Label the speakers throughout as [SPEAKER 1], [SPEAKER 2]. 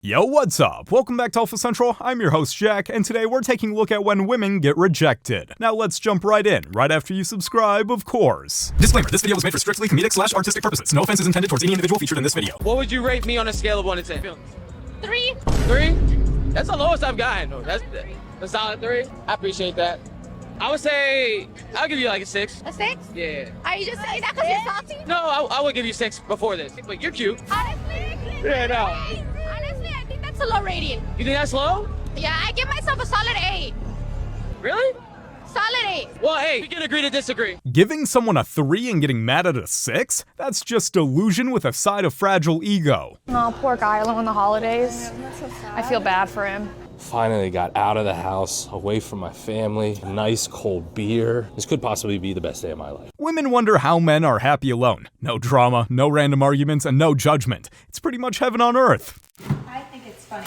[SPEAKER 1] Yo, what's up? Welcome back to Alpha Central. I'm your host, Jack, and today we're taking a look at when women get rejected. Now let's jump right in, right after you subscribe, of course. Disclaimer, this video was made for strictly comedic/artistic purposes. No offense is intended towards any individual featured in this video.
[SPEAKER 2] What would you rate me on a scale of 1 to 10?
[SPEAKER 3] 3.
[SPEAKER 2] 3? That's the lowest I've gotten. That's a solid 3. I appreciate that. I would say, I'll give you like a 6.
[SPEAKER 3] A 6?
[SPEAKER 2] Yeah.
[SPEAKER 3] Are you just saying that because you're salty?
[SPEAKER 2] No, I would give you 6 before this. But you're cute.
[SPEAKER 3] Honestly?
[SPEAKER 2] Yeah, no.
[SPEAKER 3] Honestly, I think that's a low rating.
[SPEAKER 2] You think that's low?
[SPEAKER 3] Yeah, I give myself a solid 8.
[SPEAKER 2] Really?
[SPEAKER 3] Solid 8.
[SPEAKER 2] Well, hey, we can agree to disagree.
[SPEAKER 1] Giving someone a 3 and getting mad at a 6? That's just delusion with a side of fragile ego.
[SPEAKER 4] Oh, poor guy alone in the holidays. I feel bad for him.
[SPEAKER 5] Finally got out of the house, away from my family, a nice cold beer. This could possibly be the best day of my life.
[SPEAKER 1] Women wonder how men are happy alone. No drama, no random arguments, and no judgment. It's pretty much heaven on earth.
[SPEAKER 6] I think it's funny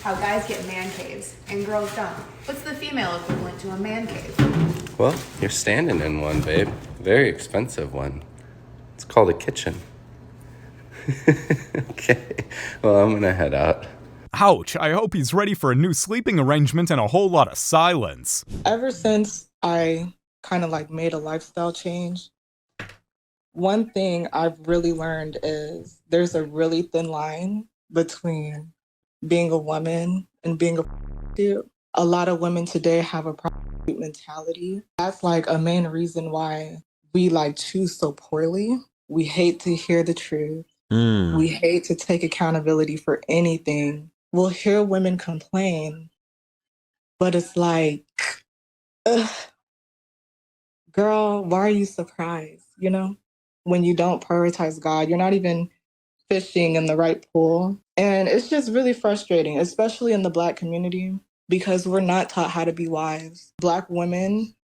[SPEAKER 6] how guys get man caves and girls don't. What's the female equivalent to a man cave?
[SPEAKER 7] Well, you're standing in one, babe. Very expensive one. It's called a kitchen. Okay, well, I'm gonna head out.
[SPEAKER 1] Ouch, I hope he's ready for a new sleeping arrangement and a whole lot of silence.
[SPEAKER 8] Ever since I kind of like made a lifestyle change, one thing I've really learned is there's a really thin line between being a woman and being a dude. A lot of women today have a prostitute mentality. That's like a main reason why we like choose so poorly. We hate to hear the truth. We hate to take accountability for anything. We'll hear women complain, but it's like, ugh, girl, why are you surprised? You know, when you don't prioritize God, you're not even fishing in the right pool. And it's just really frustrating, especially in the Black community, because we're not taught how to be wives. Black women,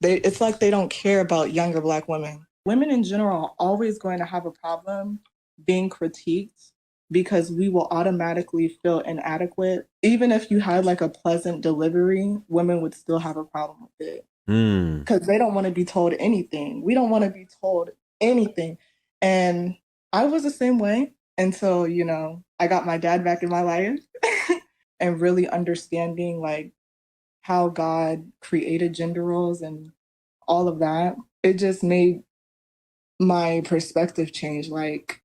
[SPEAKER 8] it's like they don't care about younger Black women. Women in general are always going to have a problem being critiqued, because we will automatically feel inadequate. Even if you had like a pleasant delivery, women would still have a problem with it. Because they don't want to be told anything. We don't want to be told anything. And I was the same way until, you know, I got my dad back in my life and really understanding like how God created gender roles and all of that. It just made my perspective change. Like,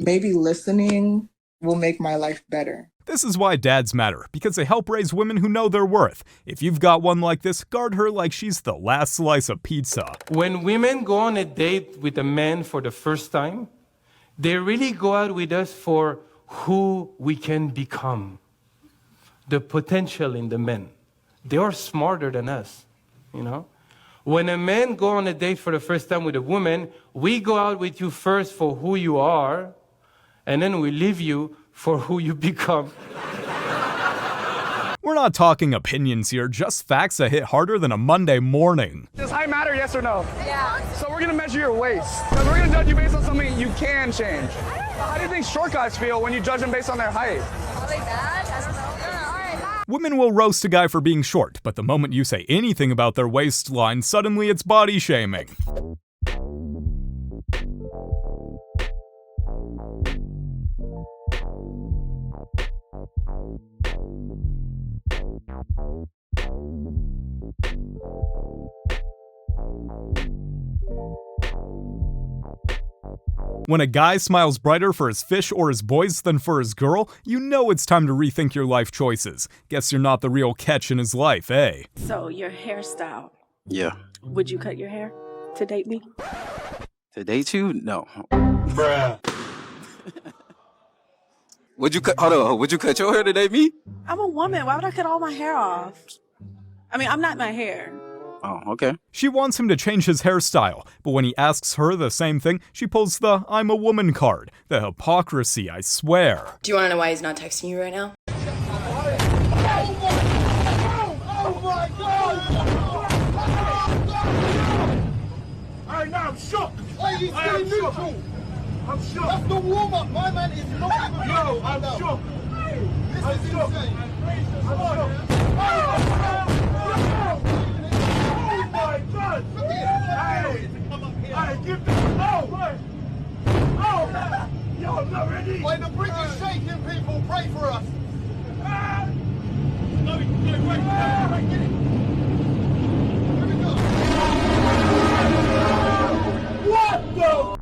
[SPEAKER 8] maybe listening will make my life better.
[SPEAKER 1] This is why dads matter, because they help raise women who know their worth. If you've got one like this, guard her like she's the last slice of pizza.
[SPEAKER 9] When women go on a date with a man for the first time, they really go out with us for who we can become, the potential in the men. They are smarter than us, you know? When a man go on a date for the first time with a woman, we go out with you first for who you are, and then we leave you for who you become.
[SPEAKER 1] We're not talking opinions here, just facts that hit harder than a Monday morning.
[SPEAKER 10] Does height matter, yes or no?
[SPEAKER 3] Yeah.
[SPEAKER 10] So we're gonna measure your waist. Because we're gonna judge you based on something you can change. How do you think short guys feel when you judge them based on their height?
[SPEAKER 3] Probably bad. I don't know. All right, bye.
[SPEAKER 1] Women will roast a guy for being short, but the moment you say anything about their waistline, suddenly it's body shaming. When a guy smiles brighter for his fish or his boys than for his girl, you know it's time to rethink your life choices. Guess you're not the real catch in his life, eh?
[SPEAKER 11] So, your hairstyle.
[SPEAKER 12] Yeah.
[SPEAKER 11] Would you cut your hair to date me?
[SPEAKER 12] To date you? No. Bruh. Would you cut your hair to date me?
[SPEAKER 11] I'm a woman. Why would I cut all my hair off? I mean, I'm not my hair.
[SPEAKER 12] Oh, okay.
[SPEAKER 1] She wants him to change his hairstyle, but when he asks her the same thing, she pulls the I'm a woman card. The hypocrisy, I swear.
[SPEAKER 13] Do you want to know why he's not texting you right now?
[SPEAKER 14] Alright, now I'm shook. I'm shook. I'm shook. That's the warm-up. My man is not even... Yo, I'm shook. This is insane. I'm shook. Oh my God! Hey, give this. Oh, No, I'm not ready. When the bridge is shaking, people, pray for us. Get it. Here we go. What the?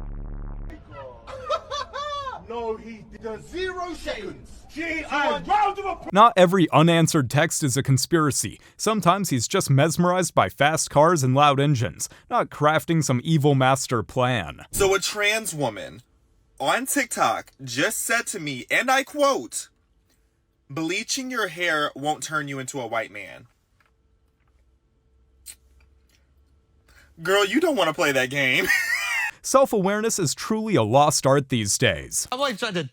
[SPEAKER 14] No, he did 0 seconds.
[SPEAKER 1] Not every unanswered text is a conspiracy. Sometimes he's just mesmerized by fast cars and loud engines, not crafting some evil master plan.
[SPEAKER 15] So a trans woman on TikTok just said to me, and I quote, "Bleaching your hair won't turn you into a white man." Girl, you don't want to play that game.
[SPEAKER 1] Self-awareness is truly a lost art these days.
[SPEAKER 16] My wife tried to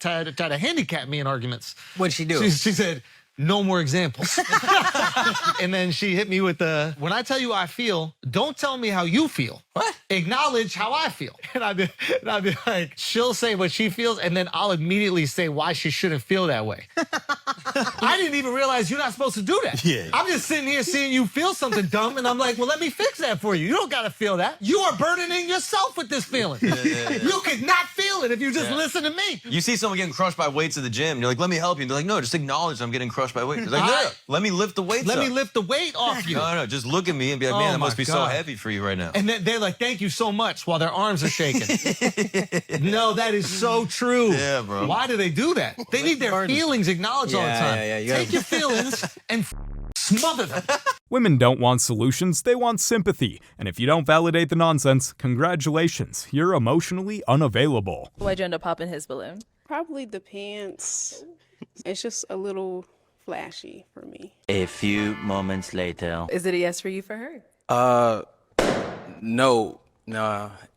[SPEAKER 16] handicap me in arguments.
[SPEAKER 17] What'd she do?
[SPEAKER 16] She said, "No more examples." And then she hit me with the, "When I tell you I feel, don't tell me how you feel. What? Acknowledge how I feel." And I'd be like, she'll say what she feels, and then I'll immediately say why she shouldn't feel that way. I didn't even realize you're not supposed to do that.
[SPEAKER 17] Yeah.
[SPEAKER 16] I'm just sitting here seeing you feel something dumb, and I'm like, well, let me fix that for you. You don't gotta feel that. You are burdening yourself with this feeling. You could not feel it if you just listen to me.
[SPEAKER 17] You see someone getting crushed by weights at the gym, and you're like, "Let me help you." And they're like, "No, just acknowledge I'm getting crushed by weights." You're like, "No, let me lift the weights
[SPEAKER 16] Let
[SPEAKER 17] up.
[SPEAKER 16] me lift the weight off you."
[SPEAKER 17] No, just look at me and be like, "Man, that must be so heavy for you right now."
[SPEAKER 16] And then they're like, "Thank you so much," while their arms are shaking. No, that is so true.
[SPEAKER 17] Yeah, bro.
[SPEAKER 16] Why do they do that? They need their feelings acknowledged all the time. Take your feelings and smother them.
[SPEAKER 1] Women don't want solutions, they want sympathy. And if you don't validate the nonsense, congratulations, you're emotionally unavailable.
[SPEAKER 18] Why'd you end up popping his balloon?
[SPEAKER 19] Probably the pants. It's just a little flashy for me.
[SPEAKER 20] A few moments later.
[SPEAKER 18] Is it a yes for you for her?
[SPEAKER 12] No.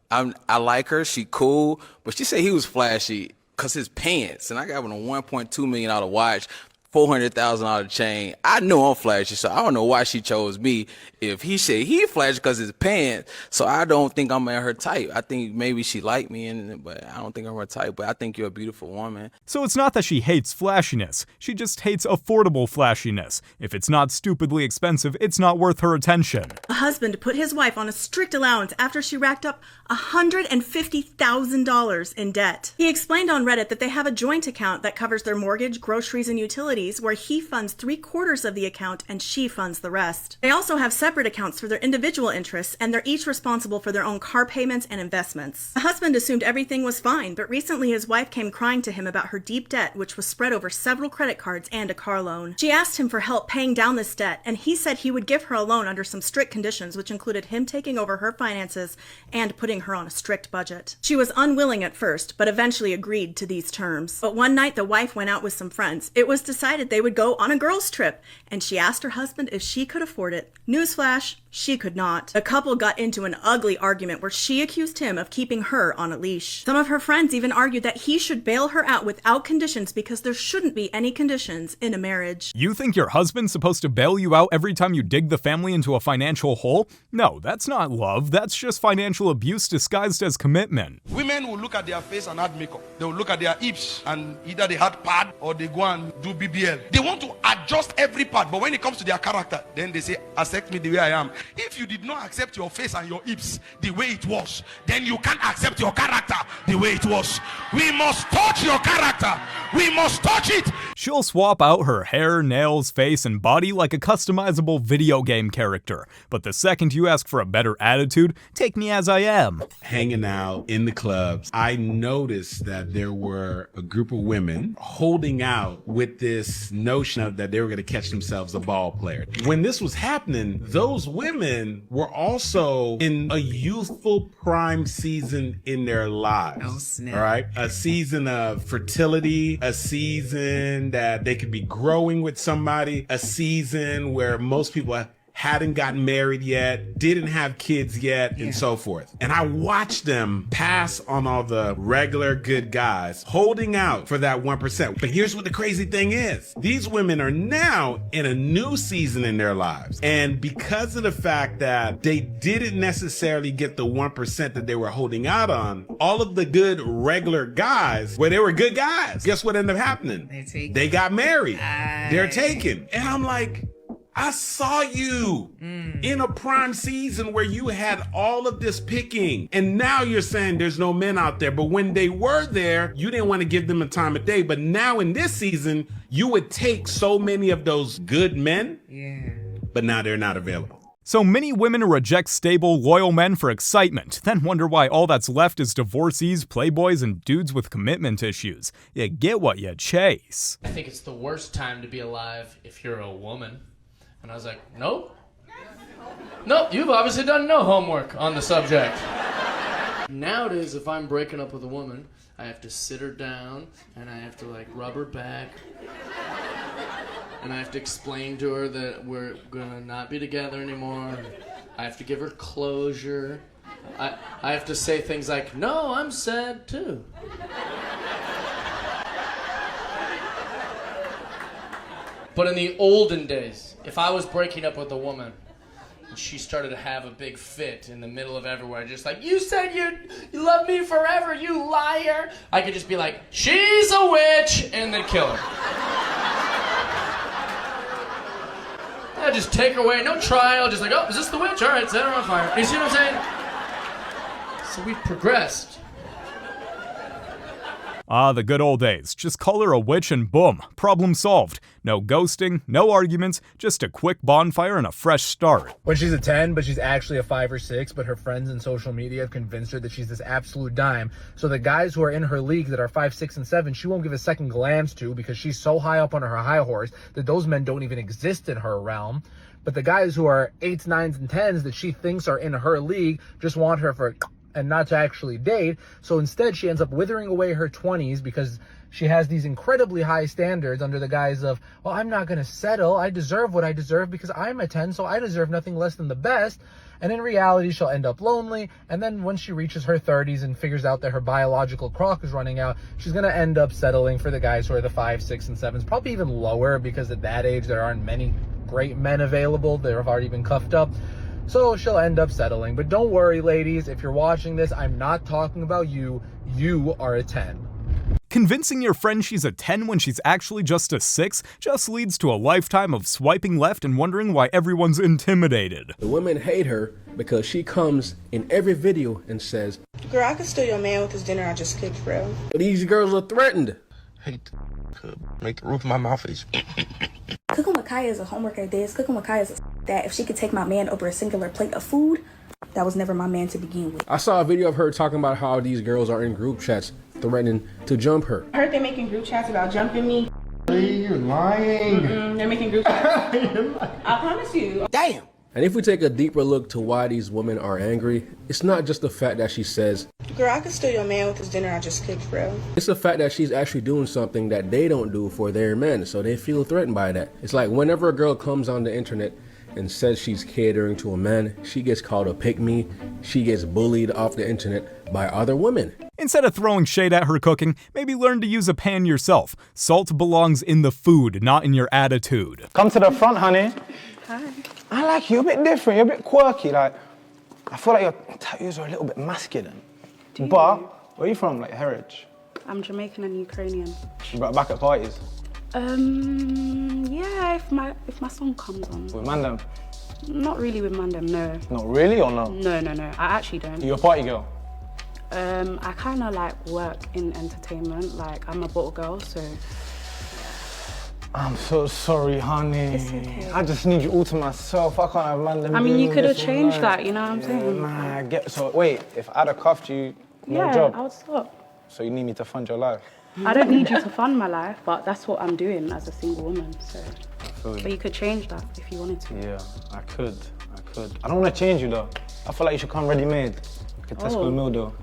[SPEAKER 12] I like her. She cool, but she said he was flashy because his pants. And I got him a $1.2 million watch, $400,000 chain. I know I'm flashy, so I don't know why she chose me. If he said he flashy because his pants, so I don't think I'm at her type. I think maybe she liked me, but I don't think I'm her type. But I think you're a beautiful woman.
[SPEAKER 1] So it's not that she hates flashiness, she just hates affordable flashiness. If it's not stupidly expensive, it's not worth her attention.
[SPEAKER 21] A husband put his wife on a strict allowance after she racked up $150,000 in debt. He explained on Reddit that they have a joint account that covers their mortgage, groceries, and utilities, where he funds 3/4 of the account and she funds the rest. They also have separate accounts for their individual interests, and they're each responsible for their own car payments and investments. The husband assumed everything was fine, but recently his wife came crying to him about her deep debt, which was spread over several credit cards and a car loan. She asked him for help paying down this debt, and he said he would give her a loan under some strict conditions, which included him taking over her finances and putting her on a strict budget. She was unwilling at first, but eventually agreed to these terms. But one night the wife went out with some friends. It was decided they would go on a girls' trip, and she asked her husband if she could afford it. Newsflash, she could not. The couple got into an ugly argument where she accused him of keeping her on a leash. Some of her friends even argued that he should bail her out without conditions because there shouldn't be any conditions in a marriage.
[SPEAKER 1] You think your husband's supposed to bail you out every time you dig the family into a financial hole? No, that's not love, that's just financial abuse disguised as commitment.
[SPEAKER 10] Women will look at their face and add makeup. They will look at their hips and either they had pad or they go and do BBL. They want to adjust every part, but when it comes to their character, then they say, accept me the way I am. If you did not accept your face and your hips the way it was, then you can't accept your character the way it was. We must touch your character. We must touch it.
[SPEAKER 1] She'll swap out her hair, nails, face, and body like a customizable video game character. But the second you ask for a better attitude, take me as I am.
[SPEAKER 22] Hanging out in the clubs, I noticed that there were a group of women holding out with this notion of that they were going to catch themselves a ball player. When this was happening, those women were also in a youthful prime season in their lives.
[SPEAKER 23] Oh, snap.
[SPEAKER 22] All right. A season of fertility, a season that they could be growing with somebody, a season where most people hadn't gotten married yet, didn't have kids yet, and so forth. And I watched them pass on all the regular good guys, holding out for that 1%. But here's what the crazy thing is. These women are now in a new season in their lives. And because of the fact that they didn't necessarily get the 1% that they were holding out on, all of the good regular guys, where they were good guys, guess what ended up happening? They got married. They're taken. And I'm like, I saw you in a prime season where you had all of this picking, and now you're saying there's no men out there. But when they were there, you didn't want to give them a time of day. But now in this season, you would take so many of those good men, but now they're not available.
[SPEAKER 1] So many women reject stable, loyal men for excitement, then wonder why all that's left is divorcees, playboys, and dudes with commitment issues. You get what you chase.
[SPEAKER 2] I think it's the worst time to be alive if you're a woman. And I was like, nope. Nope, you've obviously done no homework on the subject. Nowadays, if I'm breaking up with a woman, I have to sit her down, and I have to, like, rub her back. And I have to explain to her that we're gonna not be together anymore. I have to give her closure. I have to say things like, no, I'm sad too. But in the olden days, if I was breaking up with a woman and she started to have a big fit in the middle of everywhere, just like, you said you love me forever, you liar, I could just be like, she's a witch, and then kill her. I just take her away, no trial, just like, oh, is this the witch? All right, set her on fire. You see what I'm saying? So we've progressed.
[SPEAKER 1] Ah, the good old days. Just call her a witch and boom, problem solved. No ghosting, no arguments, just a quick bonfire and a fresh start.
[SPEAKER 4] When she's a 10, but she's actually a 5 or 6, but her friends and social media have convinced her that she's this absolute dime. So the guys who are in her league that are 5, 6, and 7, she won't give a second glance to because she's so high up on her high horse that those men don't even exist in her realm. But the guys who are 8s, 9s, and 10s that she thinks are in her league just want her for and not to actually date. So instead she ends up withering away her 20s because she has these incredibly high standards under the guise of, well, I'm not going to settle. I deserve what I deserve because I'm a 10, so I deserve nothing less than the best. And in reality, she'll end up lonely. And then when she reaches her 30s and figures out that her biological clock is running out, she's going to end up settling for the guys who are the 5, 6, and 7s, probably even lower because at that age, there aren't many great men available. They've already been cuffed up. So she'll end up settling. But don't worry, ladies, if you're watching this, I'm not talking about you. You are a 10.
[SPEAKER 1] Convincing your friend she's a 10 when she's actually just a 6 just leads to a lifetime of swiping left and wondering why everyone's intimidated.
[SPEAKER 23] The women hate her because she comes in every video and says,
[SPEAKER 24] girl, I could steal your man with this dinner I just cooked, bro.
[SPEAKER 23] These girls are threatened.
[SPEAKER 25] Hate could make the roof of my mouth is.
[SPEAKER 26] Cooking with Kaya is a homework at this. Cooking with Kaya is that if she could take my man over a singular plate of food, that was never my man to begin with.
[SPEAKER 23] I saw a video of her talking about how these girls are in group chats threatening to jump her.
[SPEAKER 24] I heard they're making group chats about jumping me.
[SPEAKER 14] You're lying.
[SPEAKER 24] They're making group chats. I promise you.
[SPEAKER 23] Damn. And if we take a deeper look to why these women are angry, it's not just the fact that she says,
[SPEAKER 24] girl, I could steal your man with this dinner I just cooked, bro.
[SPEAKER 23] It's the fact that she's actually doing something that they don't do for their men, so they feel threatened by that. It's like whenever a girl comes on the internet and says she's catering to a man, she gets called a pick-me, she gets bullied off the internet by other women.
[SPEAKER 1] Instead of throwing shade at her cooking, maybe learn to use a pan yourself. Salt belongs in the food, not in your attitude.
[SPEAKER 27] Come to the front, honey.
[SPEAKER 24] Hi.
[SPEAKER 27] I like you. You're a bit different. You're a bit quirky. Like, I feel like your tattoos are a little bit masculine. But where are you from? Like heritage?
[SPEAKER 24] I'm Jamaican and Ukrainian.
[SPEAKER 27] You brought back at parties?
[SPEAKER 24] Yeah, if my song comes on.
[SPEAKER 27] With Mandem?
[SPEAKER 24] Not really with Mandem, no.
[SPEAKER 27] Not really or no?
[SPEAKER 24] No. I actually don't.
[SPEAKER 27] You're a party girl?
[SPEAKER 24] I kind of like work in entertainment. Like, I'm a bottle girl, so.
[SPEAKER 27] I'm so sorry, honey.
[SPEAKER 24] It's okay.
[SPEAKER 27] I just need you all to myself. I can't have Mandem.
[SPEAKER 24] I mean, you could have changed that, you know what I'm saying?
[SPEAKER 27] Nah, so wait, if I'd have cuffed you, no
[SPEAKER 24] yeah,
[SPEAKER 27] job.
[SPEAKER 24] I would stop.
[SPEAKER 27] So you need me to fund your life?
[SPEAKER 24] I don't need you to fund my life, but that's what I'm doing as a single woman, so. But you could change that if you wanted to.
[SPEAKER 27] Yeah, I could. I don't want to change you though. I feel like you should come ready-made. Like a Tesco meal though.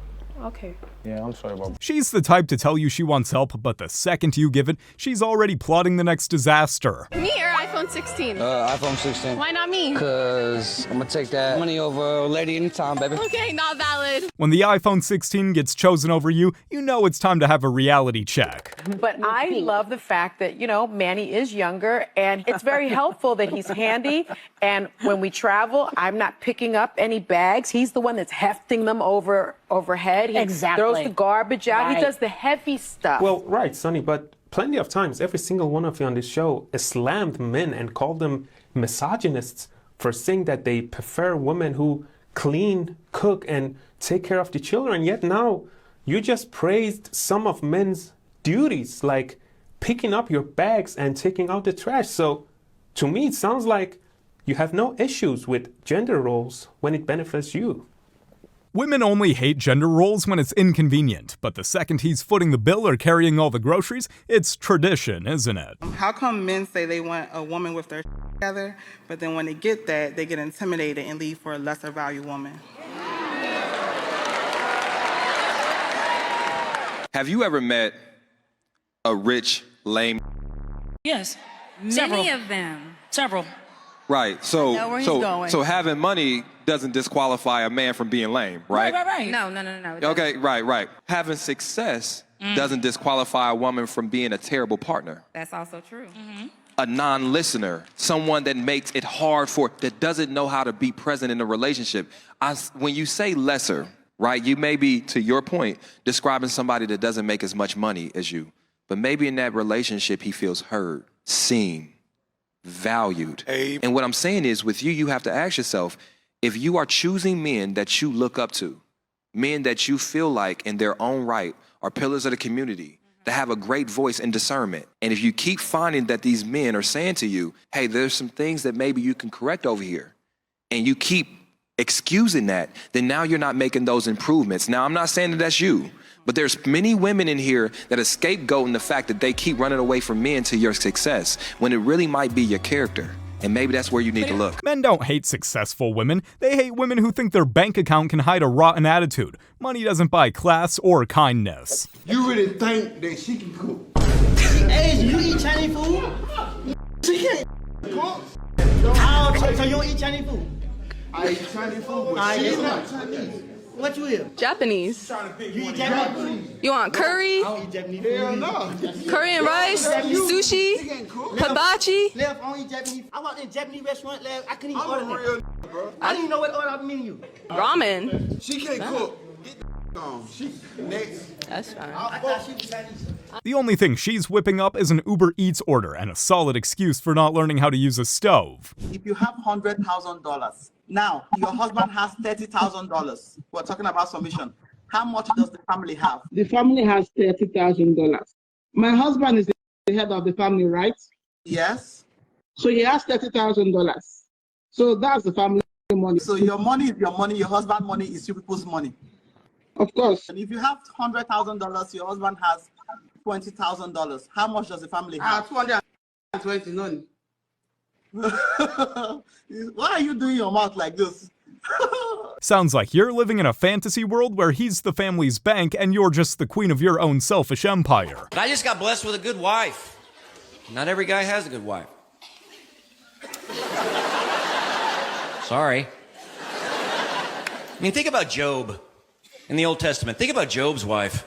[SPEAKER 24] Okay.
[SPEAKER 27] Yeah, I'm sorry, Bob.
[SPEAKER 1] She's the type to tell you she wants help, but the second you give it, she's already plotting the next disaster.
[SPEAKER 3] Me or iPhone 16?
[SPEAKER 28] iPhone 16.
[SPEAKER 3] Why not me?
[SPEAKER 28] Cause I'm gonna take that money over a lady anytime, baby.
[SPEAKER 3] Okay, not valid.
[SPEAKER 1] When the iPhone 16 gets chosen over you, you know it's time to have a reality check.
[SPEAKER 29] But I love the fact that, you know, Manny is younger, and it's very helpful that he's handy. And when we travel, I'm not picking up any bags. He's the one that's hefting them overhead. He throws the garbage out. Right. He does the heavy stuff.
[SPEAKER 30] Well, right, Sonny, but plenty of times, every single one of you on this show has slammed men and called them
[SPEAKER 5] misogynists for saying that they prefer women who clean, cook, and take care of the children. Yet now you just praised some of men's duties, like picking up your bags and taking out the trash. So to me, it sounds like you have no issues with gender roles when it benefits you.
[SPEAKER 1] Women only hate gender roles when it's inconvenient, but the second he's footing the bill or carrying all the groceries, it's tradition, isn't it?
[SPEAKER 6] How come men say they want a woman with their together, but then when they get that, they get intimidated and leave for a lesser value woman?
[SPEAKER 7] Have you ever met a rich, lame?
[SPEAKER 8] Yes.
[SPEAKER 7] Several.
[SPEAKER 8] Many of them. Several.
[SPEAKER 7] Right. So having money doesn't disqualify a man from being lame, right?
[SPEAKER 8] Right.
[SPEAKER 29] No.
[SPEAKER 7] Okay, right. Having success doesn't disqualify a woman from being a terrible partner.
[SPEAKER 29] That's also true.
[SPEAKER 7] A non-listener, someone that makes it hard that doesn't know how to be present in a relationship. When you say lesser, right, you may be, to your point, describing somebody that doesn't make as much money as you. But maybe in that relationship, he feels heard, seen, valued. And what I'm saying is, with you, you have to ask yourself, if you are choosing men that you look up to, men that you feel like in their own right are pillars of the community, that have a great voice and discernment, and if you keep finding that these men are saying to you, hey, there's some things that maybe you can correct over here, and you keep excusing that, then now you're not making those improvements. Now, I'm not saying that that's you, but there's many women in here that are scapegoating the fact that they keep running away from men to your success, when it really might be your character. And maybe that's where you need to look.
[SPEAKER 1] Men don't hate successful women. They hate women who think their bank account can hide a rotten attitude. Money doesn't buy class or kindness.
[SPEAKER 14] You really think that she can cook?
[SPEAKER 9] Hey, you eat Chinese food? She can't cook. So you don't eat Chinese food?
[SPEAKER 14] I eat Chinese food, but she's not Chinese.
[SPEAKER 9] What you eat?
[SPEAKER 3] Japanese.
[SPEAKER 9] You eat Japanese?
[SPEAKER 3] You want curry?
[SPEAKER 9] I don't eat Japanese food.
[SPEAKER 14] Hell no.
[SPEAKER 3] Curry and rice? Sushi? Hibachi?
[SPEAKER 9] I don't eat Japanese. I walked in a Japanese restaurant last. I couldn't even order that. I didn't even know what to order on the menu.
[SPEAKER 3] Ramen?
[SPEAKER 14] She can't cook. Get the on. She next.
[SPEAKER 3] That's fine.
[SPEAKER 9] I thought she was Chinese.
[SPEAKER 1] The only thing she's whipping up is an Uber Eats order and a solid excuse for not learning how to use a stove.
[SPEAKER 9] If you have $100,000, now your husband has $30,000. We're talking about submission. How much does the family have?
[SPEAKER 11] The family has $30,000. My husband is the head of the family, right?
[SPEAKER 9] Yes.
[SPEAKER 11] So he has $30,000. So that's the family money.
[SPEAKER 9] So your money is your money. Your husband's money is you people's money.
[SPEAKER 11] Of course.
[SPEAKER 9] And if you have $100,000, your husband has $20,000. How much does the family have?
[SPEAKER 11] 220 none.
[SPEAKER 9] Why are you doing your mouth like this?
[SPEAKER 1] Sounds like you're living in a fantasy world where he's the family's bank and you're just the queen of your own selfish empire.
[SPEAKER 13] I just got blessed with a good wife. Not every guy has a good wife. Sorry. I mean, think about Job in the Old Testament. Think about Job's wife.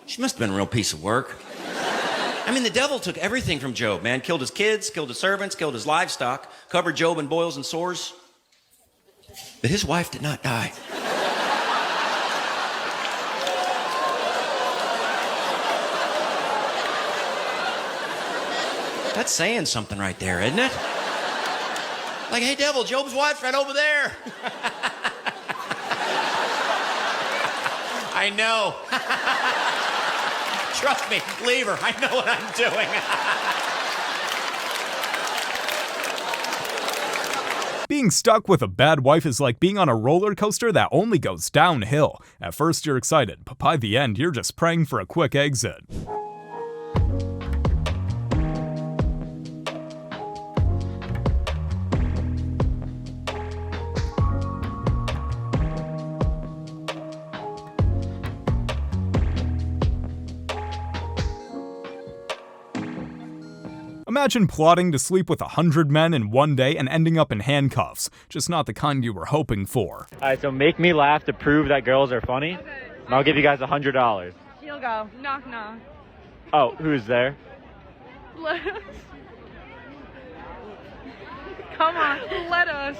[SPEAKER 13] She must have been a real piece of work. I mean, the devil took everything from Job, man. Killed his kids, killed his servants, killed his livestock, covered Job in boils and sores. But his wife did not die. That's saying something right there, isn't it? Like, hey, devil, Job's wife's right over there. I know. Trust me, leave her. I know what I'm doing.
[SPEAKER 1] Being stuck with a bad wife is like being on a roller coaster that only goes downhill. At first you're excited, but by the end you're just praying for a quick exit. Imagine plotting to sleep with 100 men in one day and ending up in handcuffs. Just not the kind you were hoping for.
[SPEAKER 15] Alright, so make me laugh to prove that girls are funny. Okay. And I'll give you guys $100.
[SPEAKER 3] He'll go. Knock, knock.
[SPEAKER 15] Oh, who's there?
[SPEAKER 3] Let us. Come on, let us.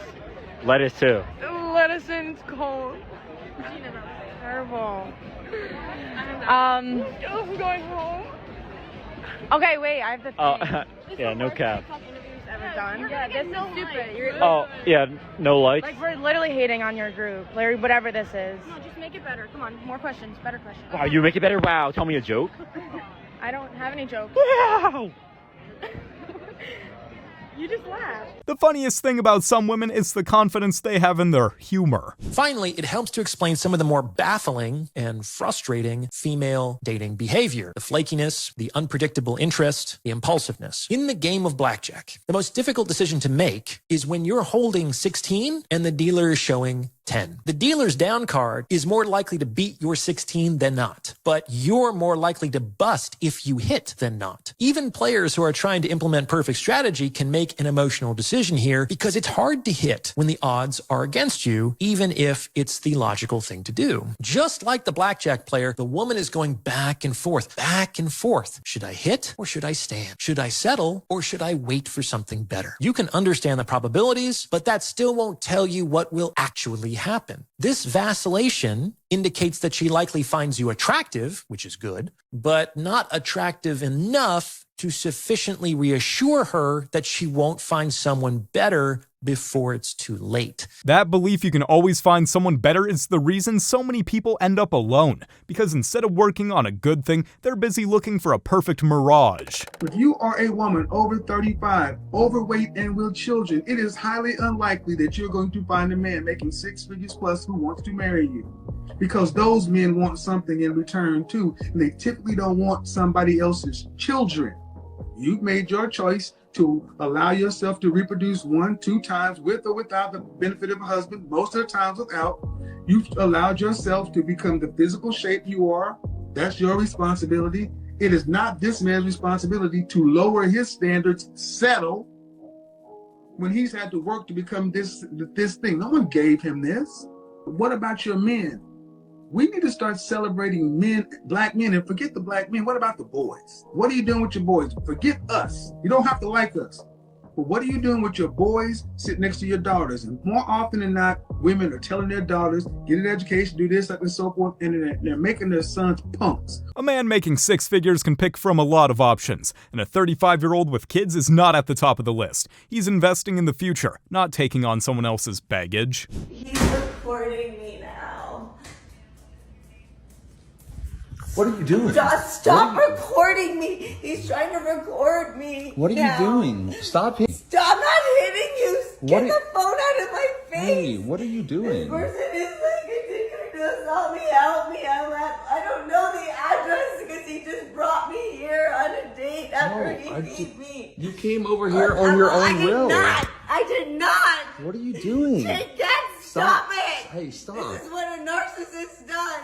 [SPEAKER 15] Let us too.
[SPEAKER 3] Let us in, it's cold. Terrible. I'm going home. Okay, wait, I have to think.
[SPEAKER 15] Yeah, no cap.
[SPEAKER 3] done. Yeah, this is stupid.
[SPEAKER 15] Oh, yeah, no likes.
[SPEAKER 3] Like, we're literally hating on your group, like, whatever this is. No, just make it better. Come on, more questions, better questions.
[SPEAKER 15] Wow, you make it better? Wow, tell me a joke.
[SPEAKER 3] I don't have any jokes.
[SPEAKER 15] Wow!
[SPEAKER 3] You just laughed.
[SPEAKER 1] The funniest thing about some women is the confidence they have in their humor.
[SPEAKER 10] Finally, it helps to explain some of the more baffling and frustrating female dating behavior. The flakiness, the unpredictable interest, the impulsiveness. In the game of blackjack, the most difficult decision to make is when you're holding 16 and the dealer is showing 10. The dealer's down card is more likely to beat your 16 than not, but you're more likely to bust if you hit than not. Even players who are trying to implement perfect strategy can make an emotional decision here because it's hard to hit when the odds are against you, even if it's the logical thing to do. Just like the blackjack player, the woman is going back and forth, back and forth. Should I hit or should I stand? Should I settle or should I wait for something better? You can understand the probabilities, but that still won't tell you what will actually happen. This vacillation indicates that she likely finds you attractive, which is good, but not attractive enough to sufficiently reassure her that she won't find someone better before it's too late.
[SPEAKER 1] That belief you can always find someone better is the reason so many people end up alone, because instead of working on a good thing, they're busy looking for a perfect mirage.
[SPEAKER 14] If you are a woman over 35, overweight and with children, it is highly unlikely that you're going to find a man making 6 figures plus who wants to marry you. Because those men want something in return too, and they typically don't want somebody else's children. You've made your choice to allow yourself to reproduce 1-2 times with or without the benefit of a husband, most of the times without. You've allowed yourself to become the physical shape you are. That's your responsibility. It is not this man's responsibility to lower his standards, settle, when he's had to work to become this thing. No one gave him this. What about your men? We need to start celebrating men, black men, and forget the black men. What about the boys? What are you doing with your boys? Forget us. You don't have to like us. But what are you doing with your boys sitting next to your daughters? And more often than not, women are telling their daughters, get an education, do this, and so forth, and they're making their sons punks.
[SPEAKER 1] A man making 6 figures can pick from a lot of options, and a 35-year-old with kids is not at the top of the list. He's investing in the future, not taking on someone else's baggage.
[SPEAKER 12] He's recording me now.
[SPEAKER 16] What are you doing?
[SPEAKER 12] Stop recording me. He's trying to record me.
[SPEAKER 16] What are you doing? Stop hitting.
[SPEAKER 12] Stop not hitting you. Get the phone out of my face.
[SPEAKER 16] Hey, what are you doing?
[SPEAKER 12] This person is like continuing to assault me. Help me. I don't know the address because he just brought me here on a date after he beat me.
[SPEAKER 16] You came over here on your own will.
[SPEAKER 12] I did not.
[SPEAKER 16] What are you doing?
[SPEAKER 12] Stop it.
[SPEAKER 16] Hey, stop.
[SPEAKER 12] This is what a narcissist does.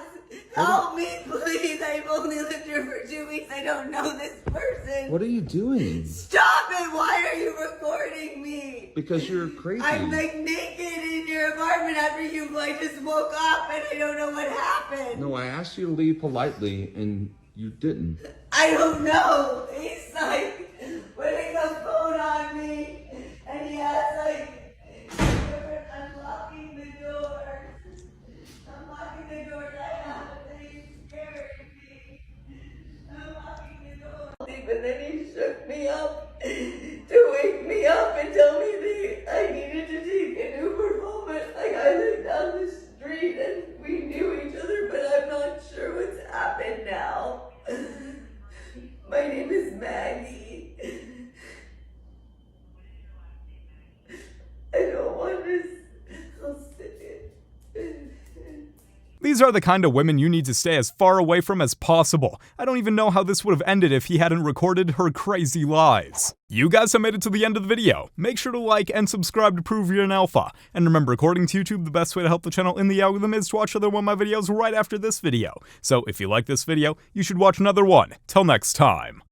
[SPEAKER 12] Help me, please. I've only lived here for 2 weeks. I don't know this person.
[SPEAKER 16] What are you doing?
[SPEAKER 12] Stop it. Why are you recording me?
[SPEAKER 16] Because you're crazy.
[SPEAKER 12] I'm like naked in your apartment after you just woke up and I don't know what happened.
[SPEAKER 16] No, I asked you to leave politely and you didn't.
[SPEAKER 12] I don't know. He's like putting the phone on me and he has unlocking the door. Unlocking the door. But then he shook me up to wake me up and tell me that I needed to take an Uber home. Like I lived down the street and we knew each other, but I'm not sure what's happened now. My name is Maggie. I don't want this. I'll sit it.
[SPEAKER 1] These are the kind of women you need to stay as far away from as possible. I don't even know how this would have ended if he hadn't recorded her crazy lies. You guys have made it to the end of the video. Make sure to like and subscribe to prove you're an alpha. And remember, according to YouTube, the best way to help the channel in the algorithm is to watch another one of my videos right after this video. So if you like this video, you should watch another one. Till next time.